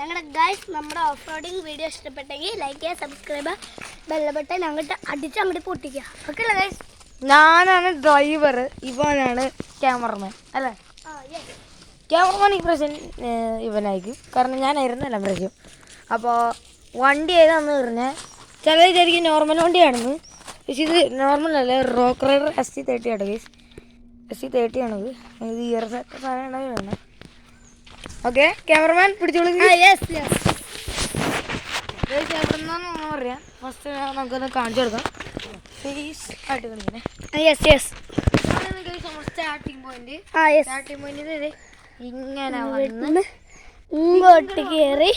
ഞങ്ങളുടെ ഗൈസ് നമ്മുടെ off roading video ഇഷ്ടപ്പെട്ടെങ്കിൽ ലൈക്ക് ചെയ്യുക, സബ്സ്ക്രൈബ്, ബെൽ ബട്ടൺ അങ്ങോട്ട് അടിച്ച് പൊട്ടിക്കുക. ഓക്കെ അല്ലേ ഗൈസ്? ഞാനാണ് ഡ്രൈവർ, ഇവനാണ് ക്യാമറമാൻ അല്ലേ? ക്യാമറമാൻ ഈ പ്രാവശ്യം ഇവനായിരിക്കും, കാരണം ഞാനായിരുന്നല്ല പ്രാവശ്യം. അപ്പോൾ വണ്ടി ഏതാണെന്ന് പറഞ്ഞാൽ ചിലർ വിചാരിക്കും നോർമൽ വണ്ടിയാണെന്ന്, പക്ഷേ ഇത് നോർമലല്ല, റോക്ക് റൈഡർ SC30 ആണ് ഗൈസ്. SC30 ആണത്. ഇത് ഇയർ സാധനമാണ് വേണം. Okay, cameraman പിടിച്ചോളൂ. എവിടെന്നാന്ന് പറയാം. ഫസ്റ്റ് നമുക്കൊന്ന് കാണിച്ചു കൊടുക്കാം. ഫേസ് ആയിട്ട് കളിക്കണേ. സ്റ്റാർട്ടിങ് പോയിന്റ് ഇങ്ങനെ വന്ന് ഇങ്ങോട്ട് കയറി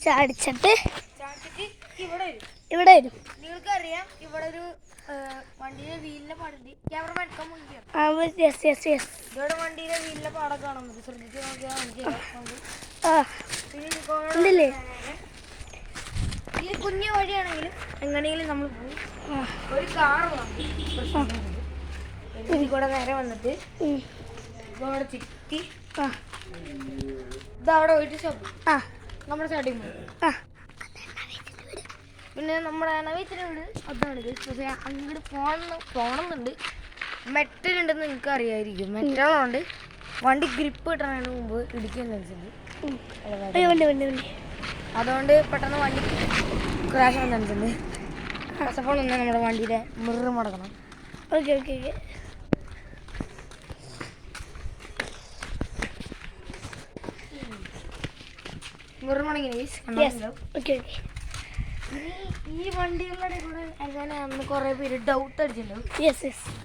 ചാടിച്ചിട്ട് ഇവിടെ വരും. നിങ്ങൾക്കറിയാം ഇവിടെ ഒരു വണ്ടിയിലെ വീലിന്റെ പാടുണ്ട്. ക്യാമറമാൻ ഇവിടെ വണ്ടിയിലെ വീലിന്റെ പാടൊക്കെ കാണാൻ പറ്റും. ശ്രദ്ധിച്ച് നോക്കിയാൽ ഈ കുഞ്ഞു വഴിയാണെങ്കിലും എങ്ങനെയെങ്കിലും നമ്മൾ പോകും. ഒരു കാർ കൂടെ നേരെ വന്നിട്ട് ഇതവിടെ ചുറ്റി ഇതവിടെ പോയിട്ട് ഷോപ്പ് നമ്മുടെ സ്റ്റാർട്ടിങ് പോകും. പിന്നെ നമ്മുടെ നവീത്തിൻ്റെ വീട് അതാണ്. പക്ഷേ അങ്ങോട്ട് പോകണമെന്നുണ്ട്. മെറ്റലുണ്ടെന്ന് നിങ്ങൾക്ക് അറിയാമായിരിക്കും. മെറ്റലുണ്ട്. വണ്ടി ഗ്രിപ്പ് കിട്ടണതിന് മുമ്പ് ഇടിക്കുന്നുണ്ട്. അതുകൊണ്ട് പെട്ടെന്ന് വണ്ടി ക്രാഷ് വന്നിട്ടുണ്ട്. ഫസ്റ്റ് ഓഫ് ഓൾ ഒന്ന് നമ്മുടെ വണ്ടിയുടെ മിറർ മടക്കണം. മിറർ മടങ്ങി. ഈ വണ്ടികളുടെ കൂടെ എങ്ങനെ അന്ന് കുറേ പേര് ഡൗട്ട് അടിച്ചിട്ടുണ്ടാവും.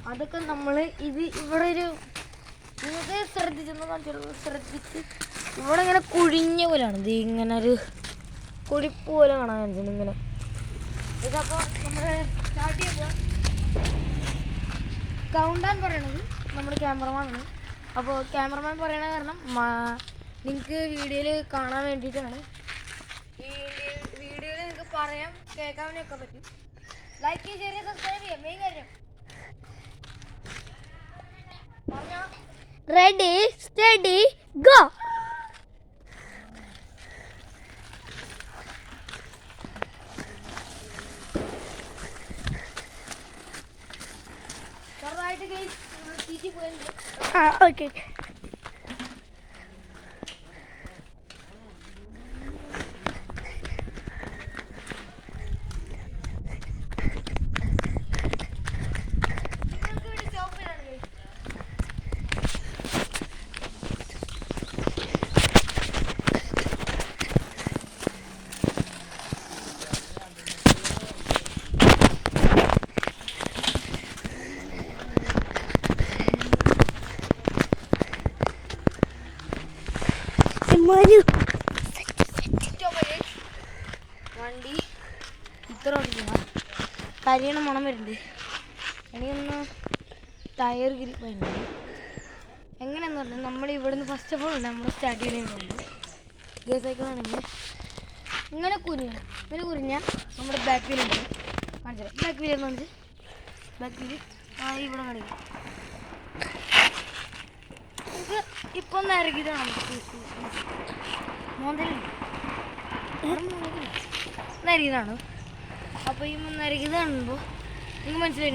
അതൊക്കെ നമ്മൾ ഇവിടെ ഒരു നിങ്ങൾക്ക് ശ്രദ്ധിച്ച് ഇവിടെ ഇങ്ങനെ കുഴിഞ്ഞ പോലെയാണ്. ഇത് ഇങ്ങനെ ഒരു കുഴിപ്പ് പോലെ കാണാൻ കാണിച്ചിട്ടുണ്ട് ഇങ്ങനെ. ഇതപ്പോൾ നമ്മൾ സ്റ്റാർട്ട് ചെയ്യുമ്പോൾ കൗണ്ടാൻ പറയണത് നമ്മുടെ ക്യാമറമാനാണ്. അപ്പോൾ ക്യാമറമാൻ പറയണ കാരണം നിങ്ങൾക്ക് വീഡിയോയിൽ കാണാൻ വേണ്ടിയിട്ടാണ്. ഈ വീഡിയോയിൽ നിങ്ങൾക്ക് പറയാം, കേൾക്കാനൊക്കെ പറ്റും. ലൈക്ക് ചെയ്യുക, ഷെയർ ചെയ്യുക, സബ്സ്ക്രൈബ് ചെയ്യുക. മെയിൻ കാര്യം പറഞ്ഞോ. Ready steady go. ചെറുതായിട്ട് തീറ്റി പോയത്. ഓക്കെ. വണ്ടി ഇത്ര കരിയണ മണം വരുന്നുണ്ട്. എനിക്കൊന്ന് ടയർ ഗ്രിപ്പ് വരുന്നുണ്ട്. എങ്ങനെയാന്ന് പറഞ്ഞാൽ നമ്മൾ ഇവിടുന്ന് ഫസ്റ്റ് ഓഫ് ഓൾ നമ്മൾ സ്റ്റാർട്ട് ചെയ്യുന്നുണ്ട്. ഗിയർ സൈക്കിളാണെങ്കിൽ ഇങ്ങനെ കുരിഞ്ഞാൽ നമ്മുടെ ബാക്ക് വീലുണ്ട്. കാണിച്ചാൽ ബാക്ക് വീൽ കാണിച്ച് ബാക്ക് വീല് ഇവിടെ കാണിക്കും. നമുക്ക് ഇപ്പം നരകിതാണ് നരകിതാണ്. അപ്പോൾ ഈ നരകിത് കാണുമ്പോൾ നിങ്ങൾക്ക് മനസ്സിലായി